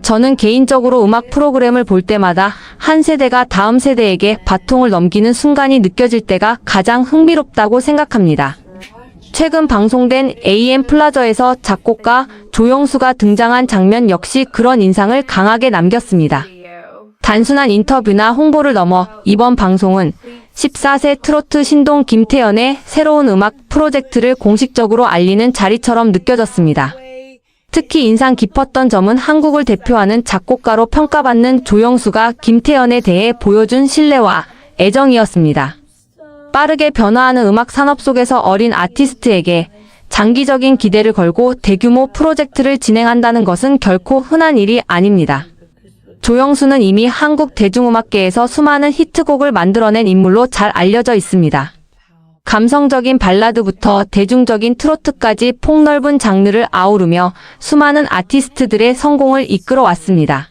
저는 개인적으로 음악 프로그램을 볼 때마다 한 세대가 다음 세대에게 바통을 넘기는 순간이 느껴질 때가 가장 흥미롭다고 생각합니다. 최근 방송된 AM 플라저에서 작곡가 조영수가 등장한 장면 역시 그런 인상을 강하게 남겼습니다. 단순한 인터뷰나 홍보를 넘어 이번 방송은 14세 트로트 신동 김태현의 새로운 음악 프로젝트를 공식적으로 알리는 자리처럼 느껴졌습니다. 특히 인상 깊었던 점은 한국을 대표하는 작곡가로 평가받는 조영수가 김태현에 대해 보여준 신뢰와 애정이었습니다. 빠르게 변화하는 음악 산업 속에서 어린 아티스트에게 장기적인 기대를 걸고 대규모 프로젝트를 진행한다는 것은 결코 흔한 일이 아닙니다. 조영수는 이미 한국 대중음악계에서 수많은 히트곡을 만들어낸 인물로 잘 알려져 있습니다. 감성적인 발라드부터 대중적인 트로트까지 폭넓은 장르를 아우르며 수많은 아티스트들의 성공을 이끌어왔습니다.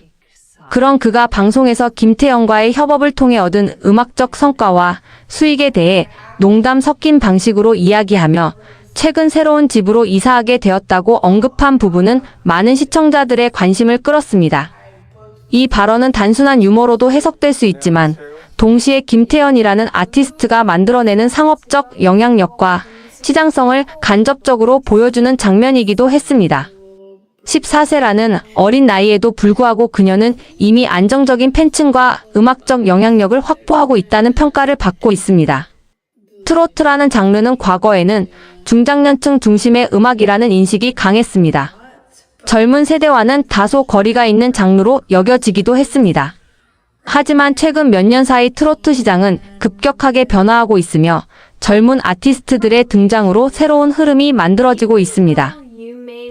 그런 그가 방송에서 김태현과의 협업을 통해 얻은 음악적 성과와 수익에 대해 농담 섞인 방식으로 이야기하며 최근 새로운 집으로 이사하게 되었다고 언급한 부분은 많은 시청자들의 관심을 끌었습니다. 이 발언은 단순한 유머로도 해석될 수 있지만 동시에 김태현이라는 아티스트가 만들어내는 상업적 영향력과 시장성을 간접적으로 보여주는 장면이기도 했습니다. 14세라는 어린 나이에도 불구하고 그녀는 이미 안정적인 팬층과 음악적 영향력을 확보하고 있다는 평가를 받고 있습니다. 트로트라는 장르는 과거에는 중장년층 중심의 음악이라는 인식이 강했습니다. 젊은 세대와는 다소 거리가 있는 장르로 여겨지기도 했습니다. 하지만 최근 몇 년 사이 트로트 시장은 급격하게 변화하고 있으며 젊은 아티스트들의 등장으로 새로운 흐름이 만들어지고 있습니다.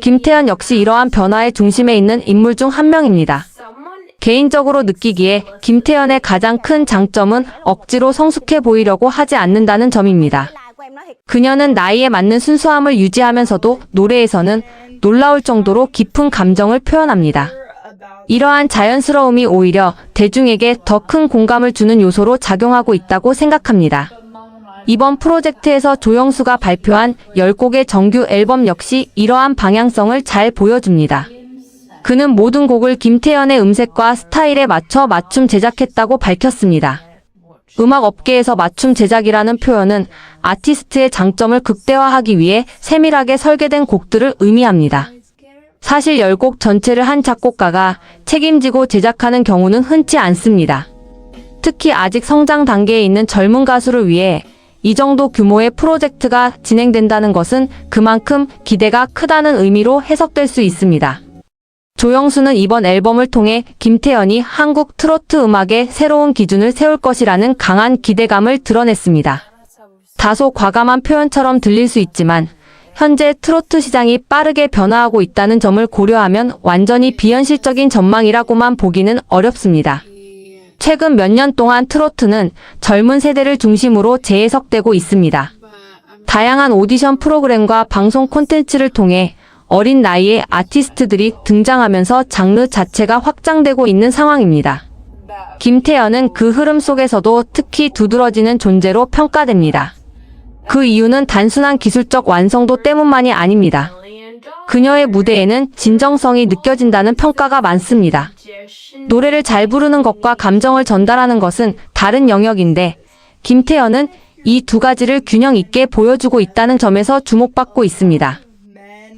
김태현 역시 이러한 변화의 중심에 있는 인물 중 한 명입니다. 개인적으로 느끼기에 김태현의 가장 큰 장점은 억지로 성숙해 보이려고 하지 않는다는 점입니다. 그녀는 나이에 맞는 순수함을 유지하면서도 노래에서는 놀라울 정도로 깊은 감정을 표현합니다. 이러한 자연스러움이 오히려 대중에게 더 큰 공감을 주는 요소로 작용하고 있다고 생각합니다. 이번 프로젝트에서 조영수가 발표한 10곡의 정규 앨범 역시 이러한 방향성을 잘 보여줍니다. 그는 모든 곡을 김태현의 음색과 스타일에 맞춰 맞춤 제작했다고 밝혔습니다. 음악 업계에서 맞춤 제작이라는 표현은 아티스트의 장점을 극대화하기 위해 세밀하게 설계된 곡들을 의미합니다. 사실 10곡 전체를 한 작곡가가 책임지고 제작하는 경우는 흔치 않습니다. 특히 아직 성장 단계에 있는 젊은 가수를 위해 이 정도 규모의 프로젝트가 진행된다는 것은 그만큼 기대가 크다는 의미로 해석될 수 있습니다. 조영수는 이번 앨범을 통해 김태현이 한국 트로트 음악의 새로운 기준을 세울 것이라는 강한 기대감을 드러냈습니다. 다소 과감한 표현처럼 들릴 수 있지만 현재 트로트 시장이 빠르게 변화하고 있다는 점을 고려하면 완전히 비현실적인 전망이라고만 보기는 어렵습니다. 최근 몇 년 동안 트로트는 젊은 세대를 중심으로 재해석되고 있습니다. 다양한 오디션 프로그램과 방송 콘텐츠를 통해 어린 나이의 아티스트들이 등장하면서 장르 자체가 확장되고 있는 상황입니다. 김태현은 그 흐름 속에서도 특히 두드러지는 존재로 평가됩니다. 그 이유는 단순한 기술적 완성도 때문만이 아닙니다. 그녀의 무대에는 진정성이 느껴진다는 평가가 많습니다. 노래를 잘 부르는 것과 감정을 전달하는 것은 다른 영역인데 김태현은 이 두 가지를 균형 있게 보여주고 있다는 점에서 주목받고 있습니다.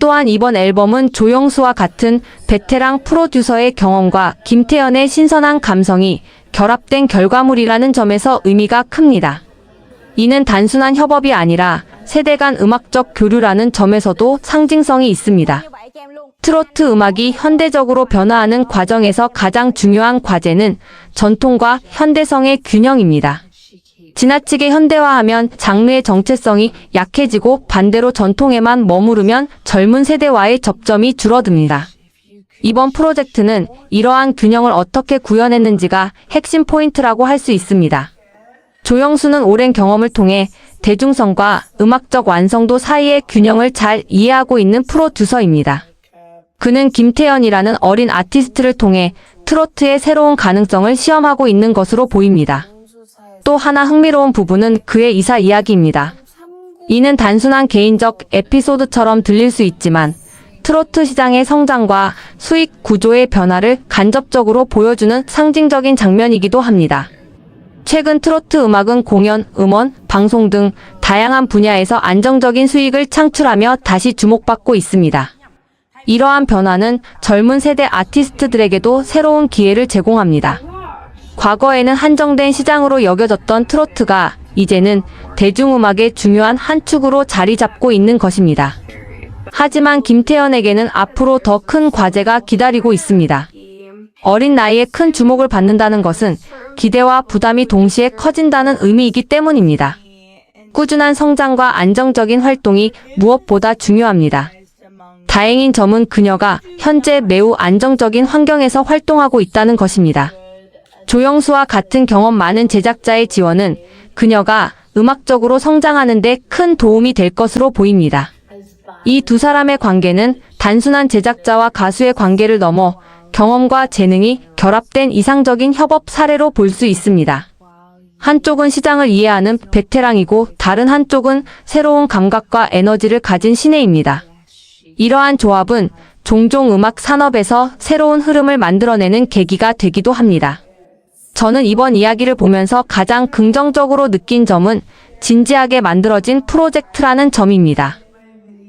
또한 이번 앨범은 조영수와 같은 베테랑 프로듀서의 경험과 김태현의 신선한 감성이 결합된 결과물이라는 점에서 의미가 큽니다. 이는 단순한 협업이 아니라 세대 간 음악적 교류라는 점에서도 상징성이 있습니다. 트로트 음악이 현대적으로 변화하는 과정에서 가장 중요한 과제는 전통과 현대성의 균형입니다. 지나치게 현대화하면 장르의 정체성이 약해지고 반대로 전통에만 머무르면 젊은 세대와의 접점이 줄어듭니다. 이번 프로젝트는 이러한 균형을 어떻게 구현했는지가 핵심 포인트라고 할 수 있습니다. 조영수는 오랜 경험을 통해 대중성과 음악적 완성도 사이의 균형을 잘 이해하고 있는 프로듀서입니다. 그는 김태현이라는 어린 아티스트를 통해 트로트의 새로운 가능성을 시험하고 있는 것으로 보입니다. 또 하나 흥미로운 부분은 그의 이사 이야기입니다. 이는 단순한 개인적 에피소드처럼 들릴 수 있지만 트로트 시장의 성장과 수익 구조의 변화를 간접적으로 보여주는 상징적인 장면이기도 합니다. 최근 트로트 음악은 공연, 음원, 방송 등 다양한 분야에서 안정적인 수익을 창출하며 다시 주목받고 있습니다. 이러한 변화는 젊은 세대 아티스트들에게도 새로운 기회를 제공합니다. 과거에는 한정된 시장으로 여겨졌던 트로트가 이제는 대중음악의 중요한 한 축으로 자리 잡고 있는 것입니다. 하지만 김태현에게는 앞으로 더 큰 과제가 기다리고 있습니다. 어린 나이에 큰 주목을 받는다는 것은 기대와 부담이 동시에 커진다는 의미이기 때문입니다. 꾸준한 성장과 안정적인 활동이 무엇보다 중요합니다. 다행인 점은 그녀가 현재 매우 안정적인 환경에서 활동하고 있다는 것입니다. 조영수와 같은 경험 많은 제작자의 지원은 그녀가 음악적으로 성장하는 데 큰 도움이 될 것으로 보입니다. 이 두 사람의 관계는 단순한 제작자와 가수의 관계를 넘어 경험과 재능이 결합된 이상적인 협업 사례로 볼 수 있습니다. 한쪽은 시장을 이해하는 베테랑이고 다른 한쪽은 새로운 감각과 에너지를 가진 신예입니다. 이러한 조합은 종종 음악 산업에서 새로운 흐름을 만들어내는 계기가 되기도 합니다. 저는 이번 이야기를 보면서 가장 긍정적으로 느낀 점은 진지하게 만들어진 프로젝트라는 점입니다.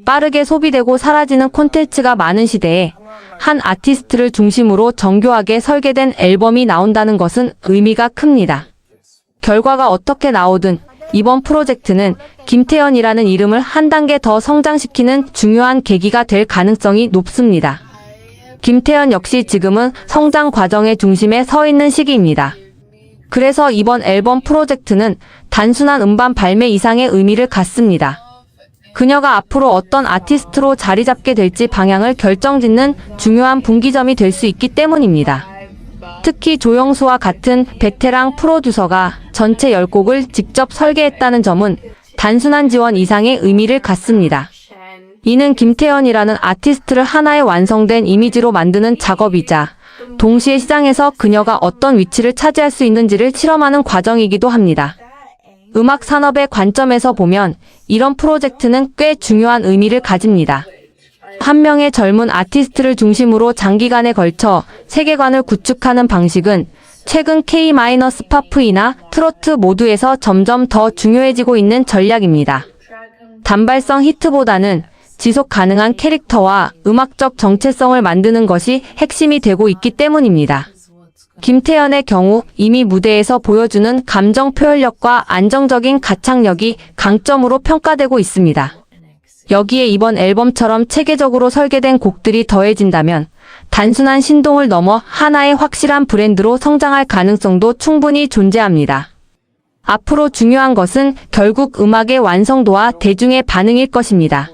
빠르게 소비되고 사라지는 콘텐츠가 많은 시대에 한 아티스트를 중심으로 정교하게 설계된 앨범이 나온다는 것은 의미가 큽니다. 결과가 어떻게 나오든 이번 프로젝트는 김태현이라는 이름을 한 단계 더 성장시키는 중요한 계기가 될 가능성이 높습니다. 김태현 역시 지금은 성장 과정의 중심에 서 있는 시기입니다. 그래서 이번 앨범 프로젝트는 단순한 음반 발매 이상의 의미를 갖습니다. 그녀가 앞으로 어떤 아티스트로 자리 잡게 될지 방향을 결정짓는 중요한 분기점이 될 수 있기 때문입니다. 특히 조영수와 같은 베테랑 프로듀서가 전체 10곡을 직접 설계했다는 점은 단순한 지원 이상의 의미를 갖습니다. 이는 김태현이라는 아티스트를 하나의 완성된 이미지로 만드는 작업이자 동시에 시장에서 그녀가 어떤 위치를 차지할 수 있는지를 실험하는 과정이기도 합니다. 음악 산업의 관점에서 보면 이런 프로젝트는 꽤 중요한 의미를 가집니다. 한 명의 젊은 아티스트를 중심으로 장기간에 걸쳐 세계관을 구축하는 방식은 최근 K-팝이나 트로트 모두에서 점점 더 중요해지고 있는 전략입니다. 단발성 히트보다는 지속 가능한 캐릭터와 음악적 정체성을 만드는 것이 핵심이 되고 있기 때문입니다. 김태현의 경우 이미 무대에서 보여주는 감정 표현력과 안정적인 가창력이 강점으로 평가되고 있습니다. 여기에 이번 앨범처럼 체계적으로 설계된 곡들이 더해진다면 단순한 신동을 넘어 하나의 확실한 브랜드로 성장할 가능성도 충분히 존재합니다. 앞으로 중요한 것은 결국 음악의 완성도와 대중의 반응일 것입니다.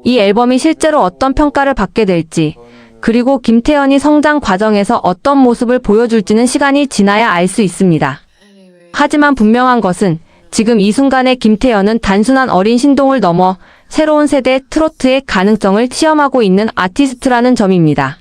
이 앨범이 실제로 어떤 평가를 받게 될지, 그리고 김태현이 성장 과정에서 어떤 모습을 보여줄지는 시간이 지나야 알 수 있습니다. 하지만 분명한 것은 지금 이 순간의 김태현은 단순한 어린 신동을 넘어 새로운 세대 트로트의 가능성을 시험하고 있는 아티스트라는 점입니다.